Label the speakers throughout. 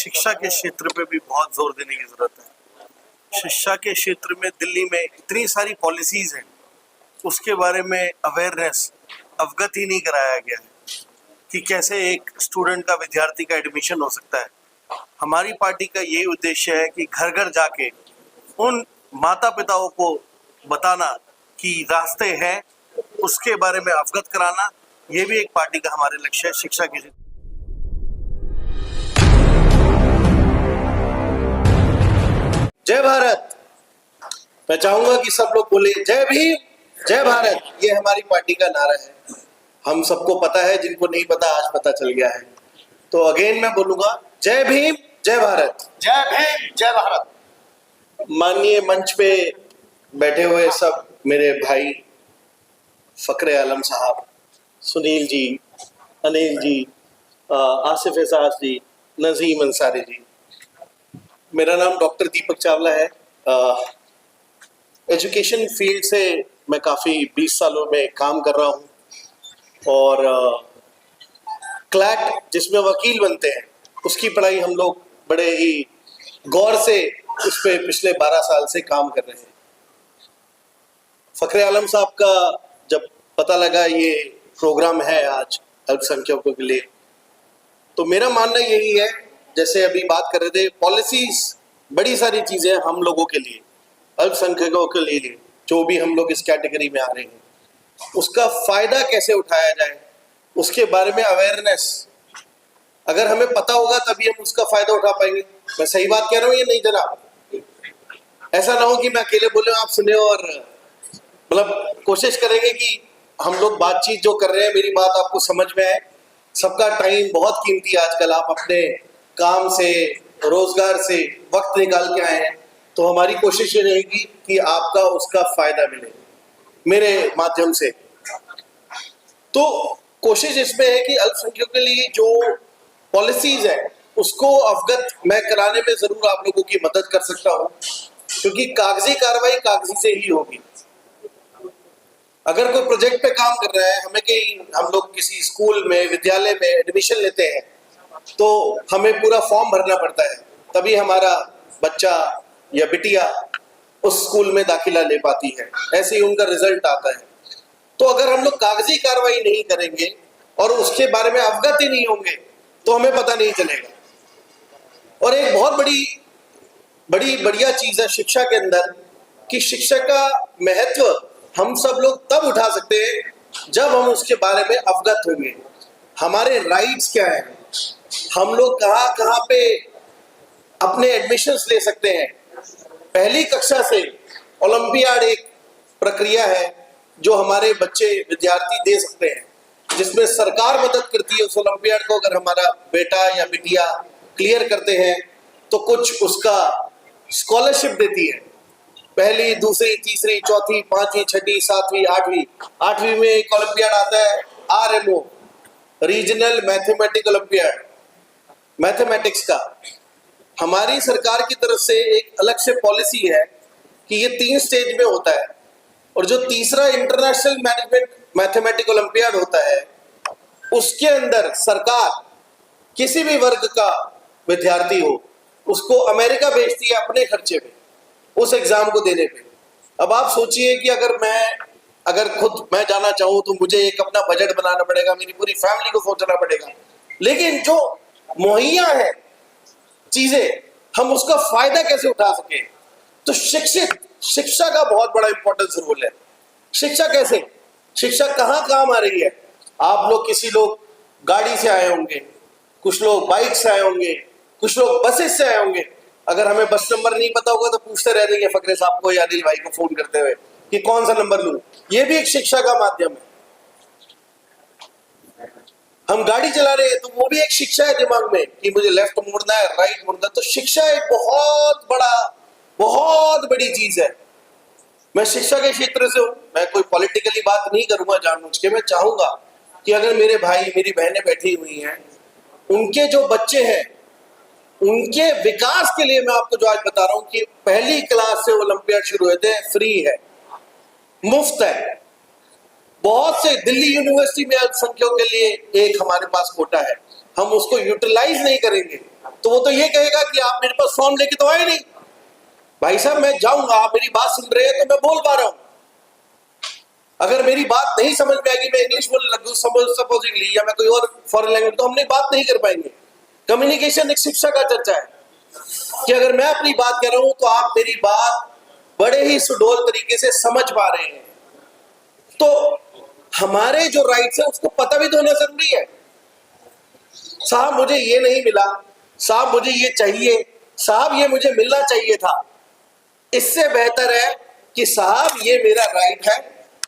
Speaker 1: शिक्षा के क्षेत्र पे भी बहुत जोर देने की जरूरत है। शिक्षा के क्षेत्र में दिल्ली में इतनी सारी पॉलिसीज हैं, उसके बारे में अवेयरनेस, अवगत ही नहीं कराया गया है कि कैसे एक स्टूडेंट का, विद्यार्थी का एडमिशन हो सकता है। हमारी पार्टी का ये उद्देश्य है कि घर घर जाके उन माता पिताओं को बताना कि रास्ते हैं, उसके बारे में अवगत कराना, ये भी एक पार्टी का हमारे लक्ष्य है शिक्षा के।
Speaker 2: जय भारत। मैं चाहूंगा कि सब लोग बोले जय भीम, जय भारत। ये हमारी पार्टी का नारा है। हम सबको पता है, जिनको नहीं पता आज पता चल गया है। तो अगेन मैं बोलूंगा जय भीम, जय भारत।
Speaker 1: जय भीम, जय भारत।
Speaker 2: माननीय मंच पे बैठे हुए सब मेरे भाई फखरे आलम साहब, सुनील जी, अनिल जी, आसिफ एजाज जी, नजीम अंसारी जी। मेरा नाम डॉक्टर दीपक चावला है। एजुकेशन फील्ड से मैं काफ़ी 20 सालों में काम कर रहा हूँ और क्लैट जिसमें वकील बनते हैं उसकी पढ़ाई हम लोग बड़े ही गौर से उस पर पिछले 12 साल से काम कर रहे हैं। फखरे आलम साहब का जब पता लगा ये प्रोग्राम है आज अल्पसंख्यकों के लिए, तो मेरा मानना यही है, जैसे अभी बात कर रहे थे, पॉलिसीज बड़ी सारी चीजें हम लोगों के लिए, अल्पसंख्यकों के लिए, जो भी हम लोग इस कैटेगरी में आ रहे हैं, उसका फायदा कैसे उठाया जाए, उसके बारे में अवेयरनेस अगर हमें पता होगा तभी हम उसका फायदा उठा पाएंगे। मैं सही बात कह रहा हूँ ये नहीं जनाब? ऐसा ना हो कि मैं अकेले बोले आप सुने और मतलब कोशिश करेंगे कि हम लोग बातचीत जो कर रहे हैं मेरी बात आपको समझ में आए। सबका टाइम बहुत कीमती है आजकल, आप अपने काम से, रोजगार से वक्त निकाल के आए हैं, तो हमारी कोशिश ये रहेगी कि आपका उसका फायदा मिले मेरे माध्यम से। तो कोशिश इसमें है कि अल्पसंख्यकों के लिए जो पॉलिसीज है उसको अवगत मैं कराने में जरूर आप लोगों की मदद कर सकता हूं, क्योंकि कागजी कार्रवाई कागजी से ही होगी। अगर कोई प्रोजेक्ट पे काम कर रहा है, हमें कहीं हम लोग किसी स्कूल में, विद्यालय में एडमिशन लेते हैं तो हमें पूरा फॉर्म भरना पड़ता है, तभी हमारा बच्चा या बिटिया उस स्कूल में दाखिला ले पाती है, ऐसे ही उनका रिजल्ट आता है। तो अगर हम लोग कागजी कार्रवाई नहीं करेंगे और उसके बारे में अवगत ही नहीं होंगे तो हमें पता नहीं चलेगा। और एक बहुत बड़ी बढ़िया चीज है शिक्षा के अंदर कि शिक्षा का महत्व हम सब लोग तब उठा सकते हैं जब हम उसके बारे में अवगत होंगे। हमारे राइट्स क्या हैं, हम लोग कहाँ कहाँ पे अपने एडमिशन्स ले सकते हैं। पहली कक्षा से ओलंपियाड एक प्रक्रिया है जो हमारे बच्चे, विद्यार्थी दे सकते हैं, जिसमें सरकार मदद करती है उस ओलंपियाड को। अगर हमारा बेटा या बिटिया क्लियर करते हैं तो कुछ उसका स्कॉलरशिप देती है। पहली, दूसरी, तीसरी, चौथी, पांचवी, छठी, सातवीं, आठवीं में एक ओलंपियाड आता है RMO, regional mathematic olympiad, mathematics का। हमारी सरकार की तरफ से एक अलग से पॉलिसी है कि ये 3 स्टेज में होता है, और जो तीसरा इंटरनेशनल मैनेजमेंट मैथमेटिक ओलंपियाड होता है उसके अंदर सरकार किसी भी वर्ग का विद्यार्थी हो उसको अमेरिका भेजती है अपने खर्चे पे उस एग्जाम को देने पे। अब आप सोचिए कि अगर खुद मैं जाना चाहूँ तो मुझे एक अपना बजट बनाना पड़ेगा, मेरी पूरी फैमिली को सोचना पड़ेगा, लेकिन जो मुहैया है चीजें, हम उसका फायदा कैसे उठा सके। तो शिक्षा का बहुत बड़ा इंपॉर्टेंस रोल है। शिक्षा कैसे, शिक्षा कहाँ काम आ रही है। आप लोग, किसी लोग गाड़ी से आए होंगे, कुछ लोग बाइक से आए होंगे, कुछ लोग बसेस से आए होंगे। अगर हमें बस नंबर नहीं पता होगा तो पूछते रह जाएंगे फकरे साहब को या अनिल भाई को फोन करते हुए कि कौन सा नंबर लूं। ये भी एक शिक्षा का माध्यम है। हम गाड़ी चला रहे हैं तो वो भी एक शिक्षा है दिमाग में कि मुझे लेफ्ट मुड़ना है, राइट मुड़ना है। तो शिक्षा एक बहुत बड़ी चीज है। मैं शिक्षा के क्षेत्र से हूं, मैं कोई पॉलिटिकली बात नहीं करूंगा जानबूझ के। मैं चाहूंगा कि अगर मेरे भाई, मेरी बहनें बैठी हुई हैं, उनके जो बच्चे हैं उनके विकास के लिए मैं आपको जो आज बता रहा हूं कि पहली क्लास से ओलंपियाड शुरू होते हैं, फ्री है, मुफ्त है। बहुत से दिल्ली यूनिवर्सिटी में अल्पसंख्यकों के लिए एक हमारे पास कोटा है, हम उसको यूटिलाइज नहीं करेंगे तो वो तो ये कहेगा कि आप मेरे पास फॉर्म लेके तो आए नहीं। भाई साहब मैं जाऊंगा, आप मेरी बात सुन रहे हैं तो मैं बोल पा रहा हूं। अगर मेरी बात नहीं समझ में आएगी, मैं इंग्लिश बोलने लगूं सपोजिंगली या मैं कोई और फॉरेन लैंग्वेज, तो हमने बात नहीं कर पाएंगे। कम्युनिकेशन एक शिक्षा का चर्चा है कि अगर मैं अपनी बात कर रहा हूं तो आप मेरी बात बड़े ही सुडौल तरीके से समझ पा रहे हैं, तो हमारे जो राइट्स है उसको पता भी तो होना जरूरी है। साहब मुझे ये नहीं मिला, साहब मुझे ये चाहिए, साहब ये मुझे मिलना चाहिए था। इससे बेहतर है कि साहब ये मेरा राइट है,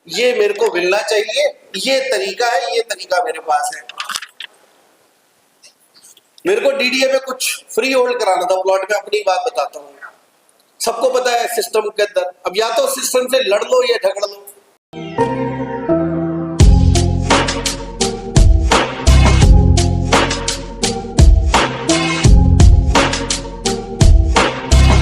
Speaker 2: ये मेरे को मिलना चाहिए, ये तरीका है, ये तरीका मेरे पास है। मेरे को डीडीए में कुछ फ्री होल्ड कराना था प्लॉट में, अपनी बात बताता हूँ। सबको पता है सिस्टम के अंदर, अब या तो सिस्टम से लड़ लो या झगड़ लो।